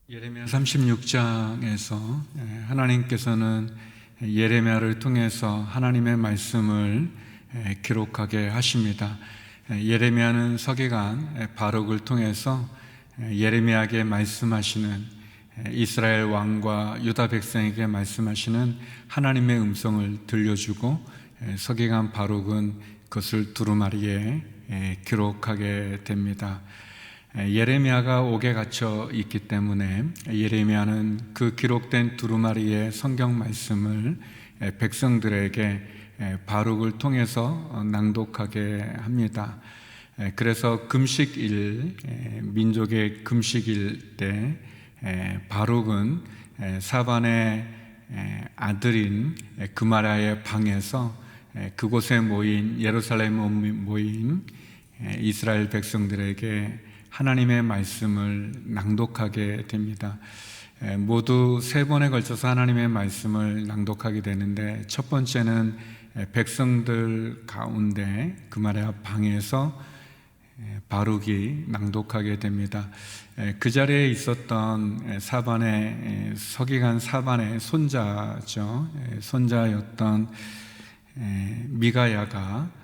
예레미야 36장에서 하나님께서는 예레미야를 통해서 하나님의 말씀을 기록하게 하십니다. 예레미야는 서기관 바룩을 통해서 예레미야에게 말씀하시는, 이스라엘 왕과 유다 백성에게 말씀하시는 하나님의 음성을 들려주고, 서기관 바룩은 그것을 두루마리에 기록하게 됩니다. 예레미야가 옥에 갇혀 있기 때문에 예레미야는 그 기록된 두루마리의 성경 말씀을 백성들에게 바룩을 통해서 낭독하게 합니다. 그래서 금식일, 민족의 금식일 때 바룩은 사반의 아들인 그마랴의 방에서 그곳에 모인, 예루살렘에 모인 이스라엘 백성들에게 하나님의 말씀을 낭독하게 됩니다. 모두 3번에 걸쳐서 하나님의 말씀을 낭독하게 되는데, 첫 번째는 백성들 가운데 그마랴 방에서 바룩이 낭독하게 됩니다. 그 자리에 있었던 서기관 사반의 손자죠. 손자였던 미가야가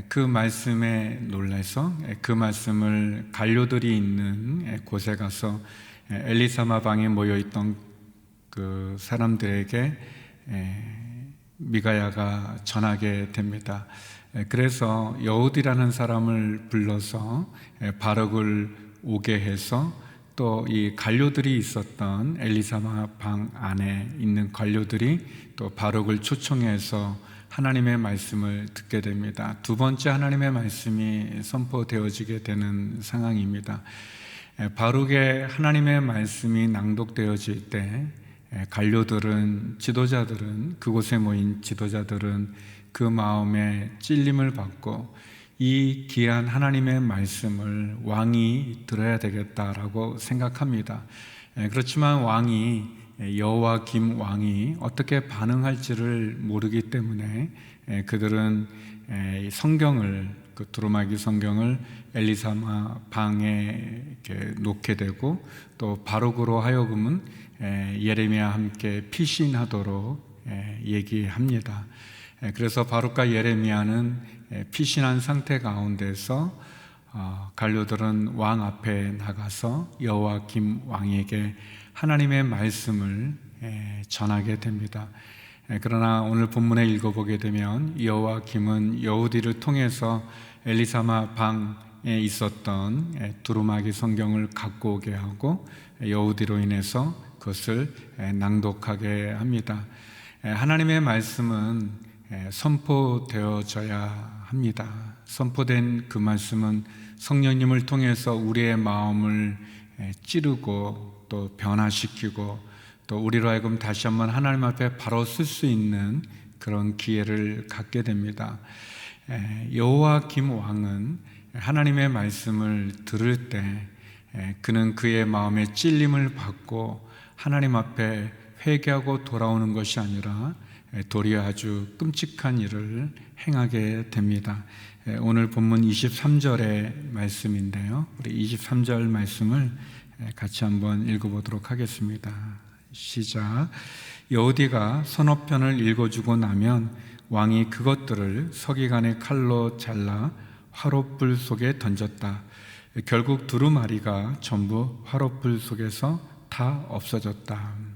그 말씀에 놀라서 그 말씀을 관료들이 있는 곳에 가서 엘리사마 방에 모여있던 그 사람들에게 미가야가 전하게 됩니다. 그래서 여우디라는 사람을 불러서 바룩을 오게 해서, 또 이 관료들이 있었던 엘리사마 방 안에 있는 관료들이 또 바룩을 초청해서 하나님의 말씀을 듣게 됩니다. 두 번째 하나님의 말씀이 선포되어지게 되는 상황입니다. 바룩의 하나님의 말씀이 낭독되어질 때 관료들은, 지도자들은, 그곳에 모인 지도자들은 그 마음에 찔림을 받고 이 귀한 하나님의 말씀을 왕이 들어야 되겠다라고 생각합니다. 그렇지만 여호와김 왕이 어떻게 반응할지를 모르기 때문에 그들은 성경을, 그 두루마기 성경을 엘리사마 방에 이렇게 놓게 되고, 또 바룩으로 하여금은 예레미야와 함께 피신하도록 얘기합니다. 그래서 바룩과 예레미야는 피신한 상태 가운데서 관료들은 왕 앞에 나가서 여호와김 왕에게 하나님의 말씀을 전하게 됩니다. 그러나 오늘 본문에 읽어보게 되면 여호와김은 여우디를 통해서 엘리사마 방에 있었던 두루마기 성경을 갖고 오게 하고 여우디로 인해서 그것을 낭독하게 합니다. 하나님의 말씀은 선포되어져야 합니다. 선포된 그 말씀은 성령님을 통해서 우리의 마음을 찌르고 또 변화시키고, 또 우리로 하여금 다시 한번 하나님 앞에 바로 쓸 수 있는 그런 기회를 갖게 됩니다. 여호와김 왕은 하나님의 말씀을 들을 때 그는 그의 마음에 찔림을 받고 하나님 앞에 회개하고 돌아오는 것이 아니라 도리어 아주 끔찍한 일을 행하게 됩니다. 오늘 본문 23절의 말씀인데요, 우리 23절 말씀을 같이 한번 읽어보도록 하겠습니다. 시작. 여우디가 서너 편을 읽어주고 나면 왕이 그것들을 서기관의 칼로 잘라 화롯불 속에 던졌다. 결국 두루마리가 전부 화롯불 속에서 다 없어졌다.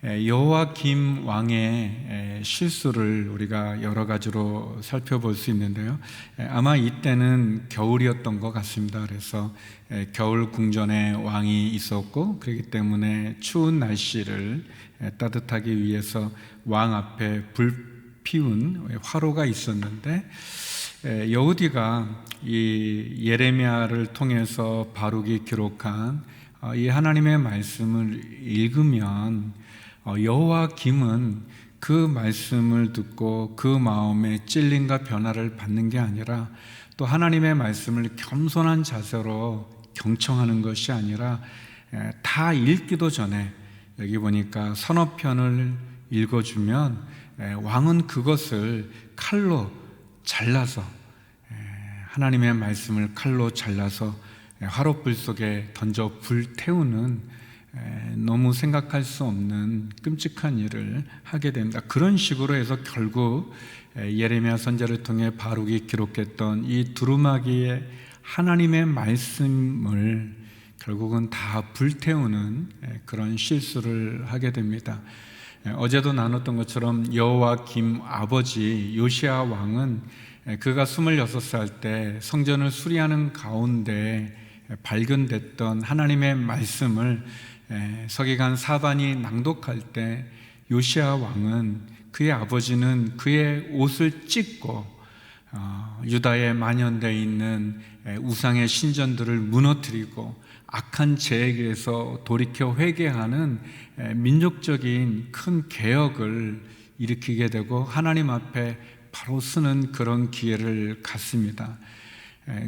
여호와김 왕의 실수를 우리가 여러 가지로 살펴볼 수 있는데요, 아마 이때는 겨울이었던 것 같습니다. 그래서 겨울 궁전에 왕이 있었고, 그렇기 때문에 추운 날씨를 따뜻하기 위해서 왕 앞에 불 피운 화로가 있었는데, 여우디가 이 예레미야를 통해서 바룩이 기록한 이 하나님의 말씀을 읽으면 여호와김은 그 말씀을 듣고 그 마음에 찔림과 변화를 받는 게 아니라, 또 하나님의 말씀을 겸손한 자세로 경청하는 것이 아니라 다 읽기도 전에, 여기 보니까 서너 편을 읽어주면 왕은 그것을 칼로 잘라서, 하나님의 말씀을 칼로 잘라서 화롯불 속에 던져 불태우는 너무 생각할 수 없는 끔찍한 일을 하게 됩니다. 그런 식으로 해서 결국 예레미야 선지자를 통해 바룩이 기록했던 이 두루마기의 하나님의 말씀을 결국은 다 불태우는 그런 실수를 하게 됩니다. 어제도 나눴던 것처럼 여호와김 아버지 요시야 왕은 그가 26살 때 성전을 수리하는 가운데 발견됐던 하나님의 말씀을 서기관 사반이 낭독할 때 요시야 왕은, 그의 아버지는 그의 옷을 찢고 유다에 만연되어 있는 우상의 신전들을 무너뜨리고 악한 죄에게서 돌이켜 회개하는 민족적인 큰 개혁을 일으키게 되고 하나님 앞에 바로 서는 그런 기회를 갖습니다.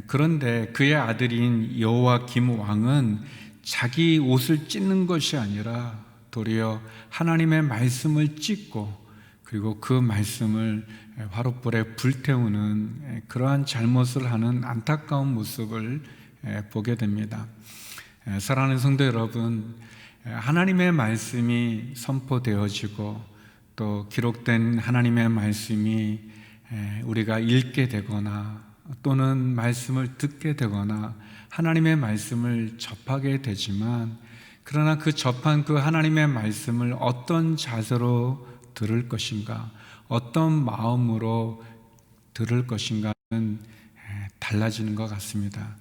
그런데 그의 아들인 여호와김 왕은 자기 옷을 찢는 것이 아니라 도리어 하나님의 말씀을 찢고 그리고 그 말씀을 화롯불에 불태우는 그러한 잘못을 하는 안타까운 모습을 보게 됩니다. 사랑하는 성도 여러분, 하나님의 말씀이 선포되어지고 또 기록된 하나님의 말씀이 우리가 읽게 되거나 또는 말씀을 듣게 되거나 하나님의 말씀을 접하게 되지만, 그러나 그 접한 그 하나님의 말씀을 어떤 자세로 들을 것인가, 어떤 마음으로 들을 것인가는 달라지는 것 같습니다.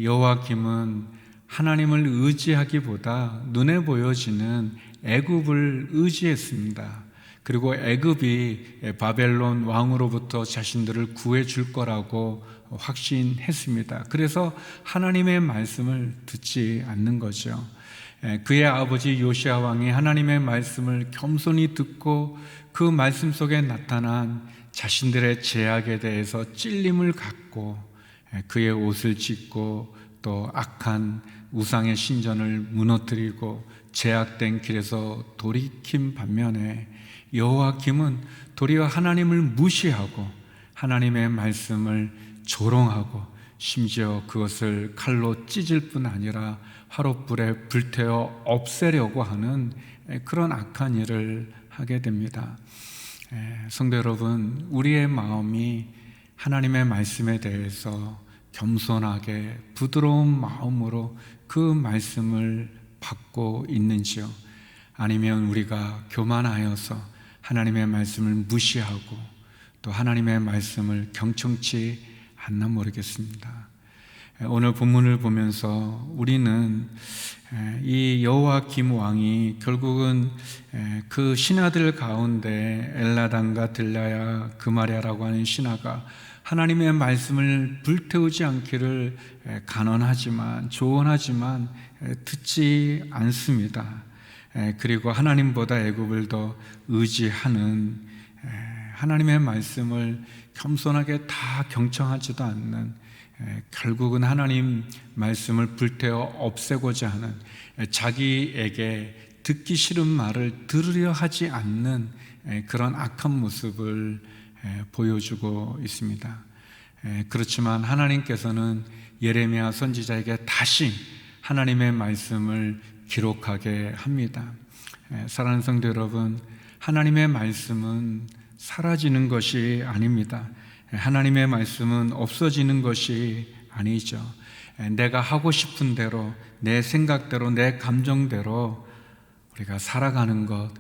여호와김은 하나님을 의지하기보다 눈에 보여지는 애굽을 의지했습니다. 그리고 애굽이 바벨론 왕으로부터 자신들을 구해줄 거라고 확신했습니다. 그래서 하나님의 말씀을 듣지 않는 거죠. 그의 아버지 요시야 왕이 하나님의 말씀을 겸손히 듣고 그 말씀 속에 나타난 자신들의 죄악에 대해서 찔림을 갖고 그의 옷을 찢고 또 악한 우상의 신전을 무너뜨리고 죄악된 길에서 돌이킨 반면에 여호와김은 도리어 하나님을 무시하고 하나님의 말씀을 조롱하고 심지어 그것을 칼로 찢을 뿐 아니라 화롯불에 불태워 없애려고 하는 그런 악한 일을 하게 됩니다. 성도 여러분, 우리의 마음이 하나님의 말씀에 대해서 겸손하게 부드러운 마음으로 그 말씀을 받고 있는지요? 아니면 우리가 교만하여서 하나님의 말씀을 무시하고 또 하나님의 말씀을 경청치 않나 모르겠습니다. 오늘 본문을 보면서 우리는 이 여호와김 왕이 결국은 그 신하들 가운데 엘라단과 들라야, 그마랴라고 하는 신하가 하나님의 말씀을 불태우지 않기를 간언하지만, 조언하지만 듣지 않습니다. 그리고 하나님보다 애굽을 더 의지하는, 하나님의 말씀을 겸손하게 다 경청하지도 않는, 결국은 하나님 말씀을 불태워 없애고자 하는, 자기에게 듣기 싫은 말을 들으려 하지 않는 그런 악한 모습을 보여주고 있습니다. 그렇지만 하나님께서는 예레미야 선지자에게 다시 하나님의 말씀을 기록하게 합니다. 사랑하는 성도 여러분, 하나님의 말씀은 사라지는 것이 아닙니다. 하나님의 말씀은 없어지는 것이 아니죠. 내가 하고 싶은 대로, 내 생각대로, 내 감정대로 우리가 살아가는 것,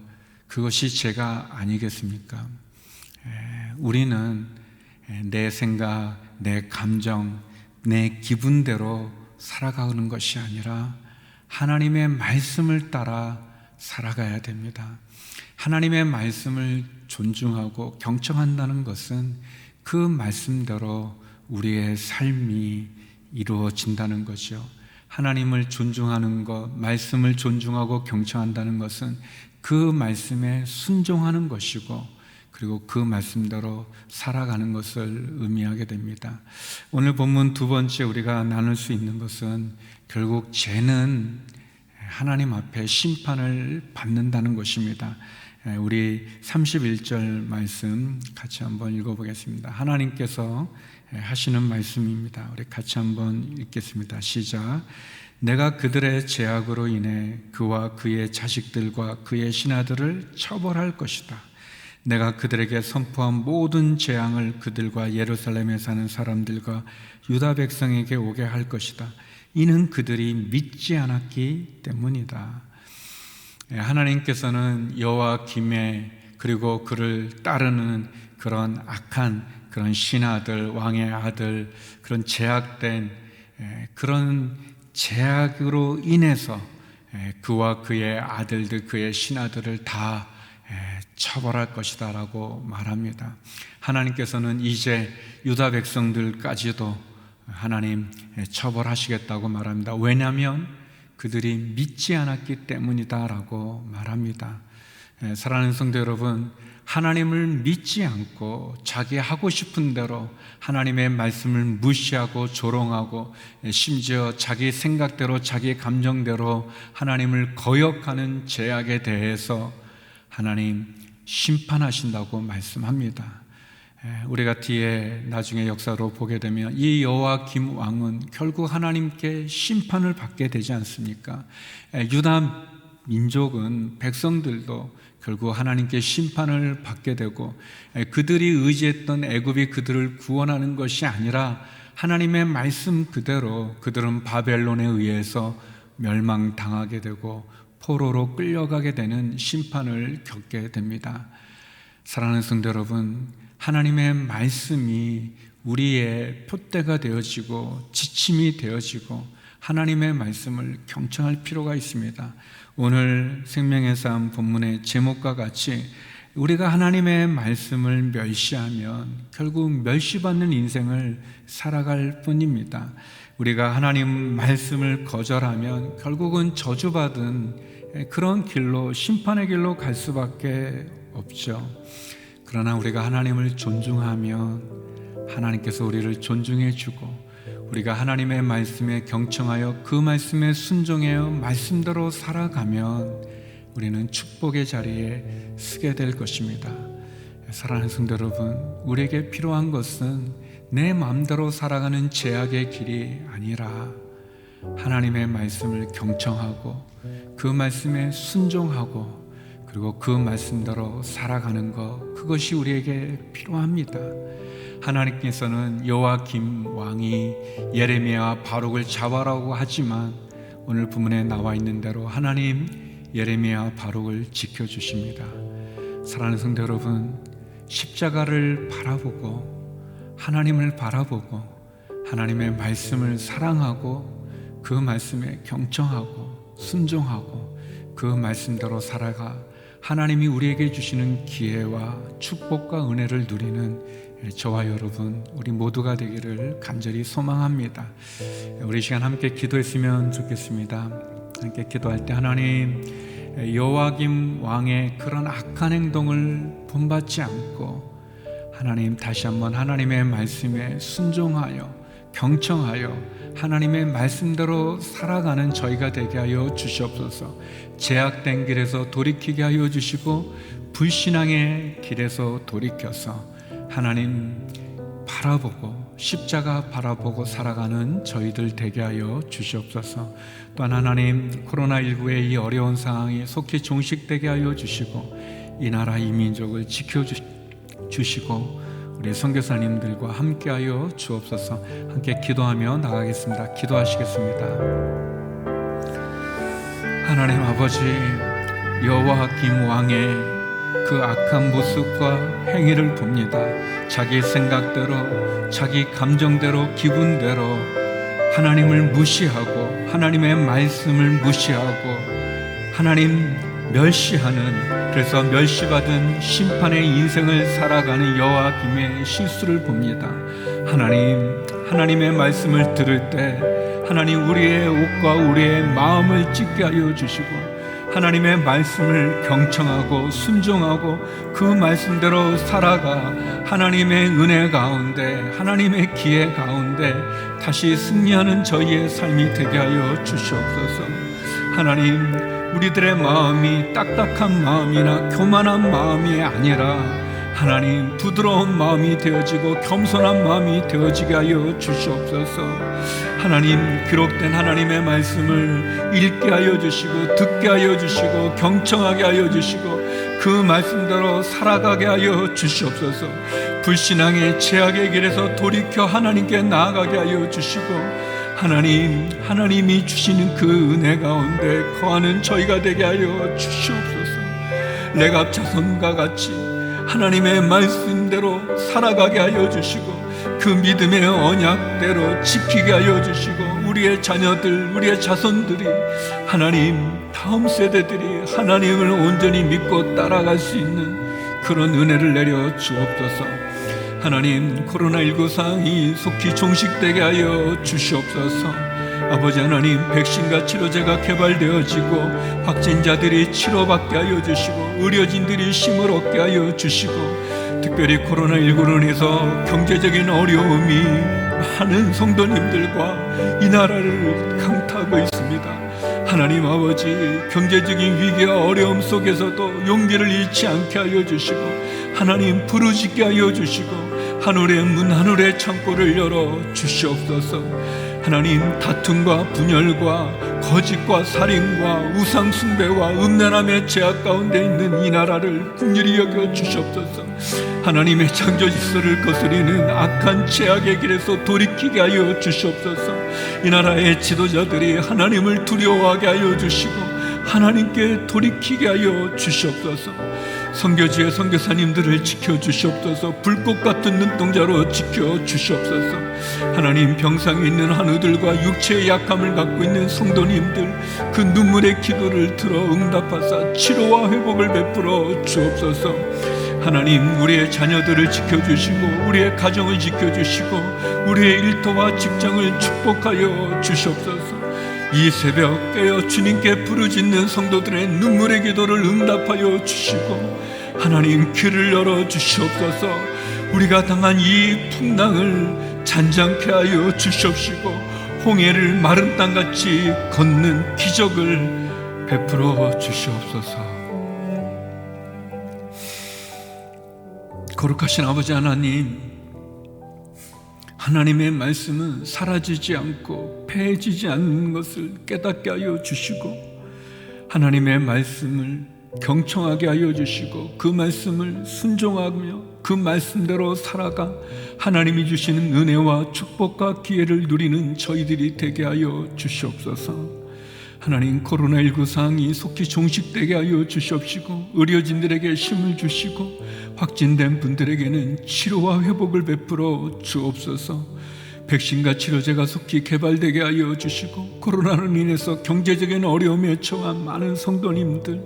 그것이 죄가 아니겠습니까? 우리는 내 생각, 내 감정, 내 기분대로 살아가는 것이 아니라 하나님의 말씀을 따라 살아가야 됩니다. 하나님의 말씀을 존중하고 경청한다는 것은 그 말씀대로 우리의 삶이 이루어진다는 거죠. 하나님을 존중하는 것, 말씀을 존중하고 경청한다는 것은 그 말씀에 순종하는 것이고, 그리고 그 말씀대로 살아가는 것을 의미하게 됩니다. 오늘 본문 두 번째 우리가 나눌 수 있는 것은 결국 죄는 하나님 앞에 심판을 받는다는 것입니다. 우리 31절 말씀 같이 한번 읽어보겠습니다. 하나님께서 하시는 말씀입니다. 우리 같이 한번 읽겠습니다. 시작. 내가 그들의 죄악으로 인해 그와 그의 자식들과 그의 신하들을 처벌할 것이다. 내가 그들에게 선포한 모든 재앙을 그들과 예루살렘에 사는 사람들과 유다 백성에게 오게 할 것이다. 이는 그들이 믿지 않았기 때문이다. 하나님께서는 여호와김에 그리고 그를 따르는 그런 악한 그런 신하들, 왕의 아들, 그런 제약된 그런 제약으로 인해서 그와 그의 아들들, 그의 신하들을 다 처벌할 것이다 라고 말합니다. 하나님께서는 이제 유다 백성들까지도 하나님 처벌하시겠다고 말합니다. 왜냐하면 그들이 믿지 않았기 때문이다 라고 말합니다. 사랑하는 성도 여러분, 하나님을 믿지 않고 자기 하고 싶은 대로 하나님의 말씀을 무시하고 조롱하고 심지어 자기 생각대로 자기 감정대로 하나님을 거역하는 죄악에 대해서 하나님 심판하신다고 말씀합니다. 우리가 뒤에 나중에 역사로 보게 되면 이 여호와김 왕은 결국 하나님께 심판을 받게 되지 않습니까? 유다 민족은, 백성들도 결국 하나님께 심판을 받게 되고, 그들이 의지했던 애굽이 그들을 구원하는 것이 아니라 하나님의 말씀 그대로 그들은 바벨론에 의해서 멸망당하게 되고 포로로 끌려가게 되는 심판을 겪게 됩니다. 사랑하는 성도 여러분, 하나님의 말씀이 우리의 표대가 되어지고 지침이 되어지고 하나님의 말씀을 경청할 필요가 있습니다. 오늘 생명의 삶 본문의 제목과 같이 우리가 하나님의 말씀을 멸시하면 결국 멸시받는 인생을 살아갈 뿐입니다. 우리가 하나님 말씀을 거절하면 결국은 저주받은 그런 길로, 심판의 길로 갈 수밖에 없죠. 그러나 우리가 하나님을 존중하면 하나님께서 우리를 존중해 주고, 우리가 하나님의 말씀에 경청하여 그 말씀에 순종하여 말씀대로 살아가면 우리는 축복의 자리에 서게 될 것입니다. 사랑하는 성도 여러분, 우리에게 필요한 것은 내 마음대로 살아가는 죄악의 길이 아니라 하나님의 말씀을 경청하고 그 말씀에 순종하고 그리고 그 말씀대로 살아가는 것, 그것이 우리에게 필요합니다. 하나님께서는 여호와김 왕이 예레미야와 바룩을 잡아라고 하지만 오늘 본문에 나와 있는 대로 하나님 예레미야와 바룩을 지켜주십니다. 사랑하는 성도 여러분, 십자가를 바라보고 하나님을 바라보고 하나님의 말씀을 사랑하고 그 말씀에 경청하고 순종하고 그 말씀대로 살아가 하나님이 우리에게 주시는 기회와 축복과 은혜를 누리는 저와 여러분, 우리 모두가 되기를 간절히 소망합니다. 우리 시간 함께 기도했으면 좋겠습니다. 함께 기도할 때 하나님, 여호와김 왕의 그런 악한 행동을 본받지 않고 하나님 다시 한번 하나님의 말씀에 순종하여 경청하여 하나님의 말씀대로 살아가는 저희가 되게 하여 주시옵소서. 제약된 길에서 돌이키게 하여 주시고 불신앙의 길에서 돌이켜서 하나님 바라보고 십자가 바라보고 살아가는 저희들 되게 하여 주시옵소서. 또한 하나님, 코로나19의 이 어려운 상황이 속히 종식되게 하여 주시고 이 나라 이 민족을 지켜주시고 우리 선교사님들과 함께하여 주옵소서. 함께 기도하며 나가겠습니다. 기도하시겠습니다. 하나님 아버지, 여호와김 왕의 그 악한 모습과 행위를 봅니다. 자기 생각대로, 자기 감정대로, 기분대로 하나님을 무시하고 하나님의 말씀을 무시하고 하나님 멸시하는, 그래서 멸시받은 심판의 인생을 살아가는 여호와김의 실수를 봅니다. 하나님의 말씀을 들을 때 하나님 우리의 옷과 우리의 마음을 찢게 하여 주시고 하나님의 말씀을 경청하고 순종하고 그 말씀대로 살아가 하나님의 은혜 가운데, 하나님의 기회 가운데 다시 승리하는 저희의 삶이 되게 하여 주시옵소서. 하나님, 우리들의 마음이 딱딱한 마음이나 교만한 마음이 아니라 하나님, 부드러운 마음이 되어지고 겸손한 마음이 되어지게 하여 주시옵소서. 하나님, 기록된 하나님의 말씀을 읽게 하여 주시고 듣게 하여 주시고 경청하게 하여 주시고 그 말씀대로 살아가게 하여 주시옵소서. 불신앙의 죄악의 길에서 돌이켜 하나님께 나아가게 하여 주시고 하나님, 하나님이 주시는 그 은혜 가운데 거하는 저희가 되게 하여 주시옵소서. 레갑 자손과 같이 하나님의 말씀대로 살아가게 하여 주시고 그 믿음의 언약대로 지키게 하여 주시고 우리의 자녀들, 우리의 자손들이 하나님, 다음 세대들이 하나님을 온전히 믿고 따라갈 수 있는 그런 은혜를 내려 주옵소서. 하나님, 코로나19 상황이 속히 종식되게 하여 주시옵소서. 아버지 하나님, 백신과 치료제가 개발되어지고 확진자들이 치료받게 하여 주시고 의료진들이 힘을 얻게 하여 주시고 특별히 코로나19로 인해서 경제적인 어려움이 많은 성도님들과 이 나라를 강타하고 있습니다. 하나님 아버지, 경제적인 위기와 어려움 속에서도 용기를 잃지 않게 하여 주시고 하나님, 부르짖게 하여 주시고 하늘의 문, 하늘의 창고를 열어 주시옵소서. 하나님, 다툼과 분열과 거짓과 살인과 우상 숭배와 음란함의 죄악 가운데 있는 이 나라를 긍휼히 여겨 주시옵소서. 하나님의 창조 질서를 거스리는 악한 죄악의 길에서 돌이키게 하여 주시옵소서. 이 나라의 지도자들이 하나님을 두려워하게 하여 주시고 하나님께 돌이키게 하여 주시옵소서. 선교지의 선교사님들을 지켜주시옵소서. 불꽃 같은 눈동자로 지켜주시옵소서. 하나님, 병상에 있는 한우들과 육체의 약함을 갖고 있는 성도님들 그 눈물의 기도를 들어 응답하사 치료와 회복을 베풀어 주옵소서. 하나님, 우리의 자녀들을 지켜주시고 우리의 가정을 지켜주시고 우리의 일터와 직장을 축복하여 주시옵소서. 이 새벽 깨어 주님께 부르짖는 성도들의 눈물의 기도를 응답하여 주시고 하나님, 귀를 열어 주시옵소서. 우리가 당한 이 풍랑을 잔잔케 하여 주시옵시고 홍해를 마른 땅같이 걷는 기적을 베풀어 주시옵소서. 거룩하신 아버지 하나님, 하나님의 말씀은 사라지지 않고 패해지지 않는 것을 깨닫게 하여 주시고 하나님의 말씀을 경청하게 하여 주시고 그 말씀을 순종하며 그 말씀대로 살아가 하나님이 주시는 은혜와 축복과 기회를 누리는 저희들이 되게 하여 주시옵소서. 하나님, 코로나19 상황이 속히 종식되게 하여 주시옵시고 의료진들에게 힘을 주시고 확진된 분들에게는 치료와 회복을 베풀어 주옵소서. 백신과 치료제가 속히 개발되게 하여 주시고 코로나로 인해서 경제적인 어려움에 처한 많은 성도님들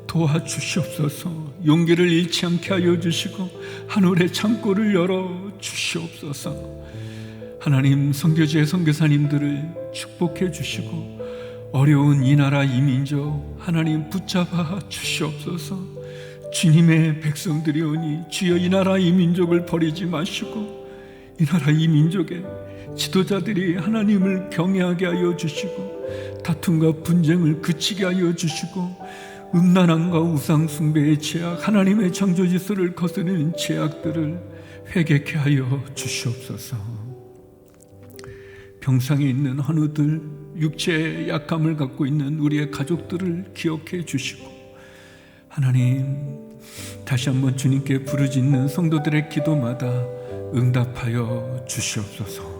도와주시옵소서. 용기를 잃지 않게 하여 주시고 하늘의 창고를 열어 주시옵소서. 하나님, 선교지의 선교사님들을 축복해 주시고 어려운 이 나라 이 민족 하나님 붙잡아 주시옵소서. 주님의 백성들이 오니 주여 이 나라 이 민족을 버리지 마시고 이 나라 이 민족의 지도자들이 하나님을 경외하게 하여 주시고 다툼과 분쟁을 그치게 하여 주시고 음란함과 우상 숭배의 죄악, 하나님의 창조 질서를 거스르는 죄악들을 회개케 하여 주시옵소서. 병상에 있는 한우들, 육체의 약함을 갖고 있는 우리의 가족들을 기억해 주시고 하나님, 다시 한번 주님께 부르짖는 성도들의 기도마다 응답하여 주시옵소서.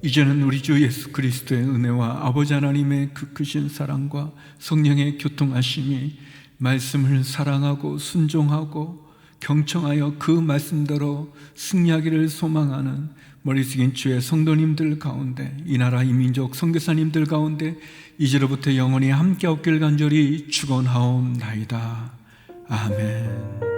이제는 우리 주 예수 그리스도의 은혜와 아버지 하나님의 그 크신 사랑과 성령의 교통하심이 말씀을 사랑하고 순종하고 경청하여 그 말씀대로 승리하기를 소망하는 머리 숙인 주의 성도님들 가운데, 이 나라 이 민족 선교사님들 가운데 이제로부터 영원히 함께 없길 간절히 축원하옵나이다. 아멘.